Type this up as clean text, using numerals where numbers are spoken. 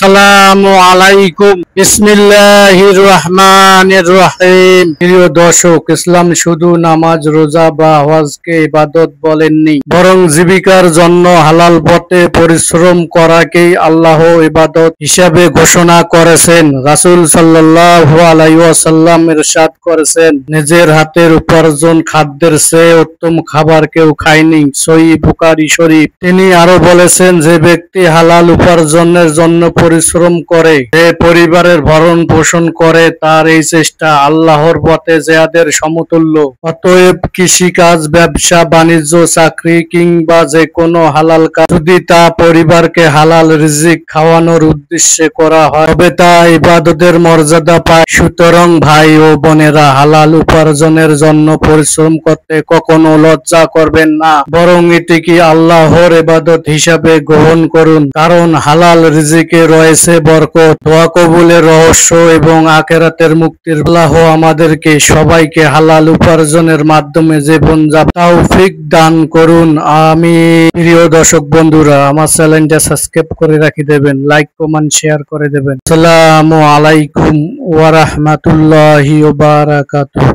আসসালামু আলাইকুম। বিসমিল্লাহির রহমানির রহিম। প্রিয় দর্শক, ইসলাম শুধু নামাজ, রোজা বা হজকে ইবাদত বলেননি, বরং জীবিকার জন্য হালাল পথে পরিশ্রম করাকেই আল্লাহ ইবাদত হিসাবে ঘোষণা করেছেন। রাসূল সাল্লাল্লাহু আলাইহি ওয়াসাল্লাম ইরশাদ করেছেন, নিজের হাতের উপার্জন খাদ্যের চেয়ে উত্তম খাবার কেউ খায়নি। সহিহ বুখারী শরীফ। তিনি আরো বলেছেন, যে ব্যক্তি হালাল উপার্জনের জন্য পরিশ্রম করে, যে পরিবারের ভরণ পোষণ করে, তার এই চেষ্টা আল্লাহর পথে জিহাদের সমতুল্য। অতএব কৃষিকাজ, ব্যবসা বাণিজ্য, চাকরি কিংবা যে কোনো হালাল কাজ যদি তা পরিবারকে হালাল রিজিক খাওয়ানোর উদ্দেশ্যে করা হয়, তবে তা ইবাদতের মর্যাদা পায়। সুতরাং ভাই ও বোনেরা, হালাল উপার্জনের জন্য পরিশ্রম করতে কখনো লজ্জা করবেন না, বরং এটিকে আল্লাহর ইবাদত হিসাবে গ্রহণ করুন। কারণ হালাল রিজিকে রয়েছে বরকত, দোয়া কবুলের রহস্য এবং আখিরাতের মুক্তির। আল্লাহ আমাদেরকে সবাইকে হালাল উপার্জনের মাধ্যমে জীবনযাপন তৌফিক দান করুন। আমিন। প্রিয় দর্শক বন্ধুরা, আমার চ্যানেলটা সাবস্ক্রাইব করে রাখি দেবেন, লাইক কমেন্ট শেয়ার করে দেবেন। আসসালামু আলাইকুম ওয়া রাহমাতুল্লাহি ওয়া বারাকাতুহু।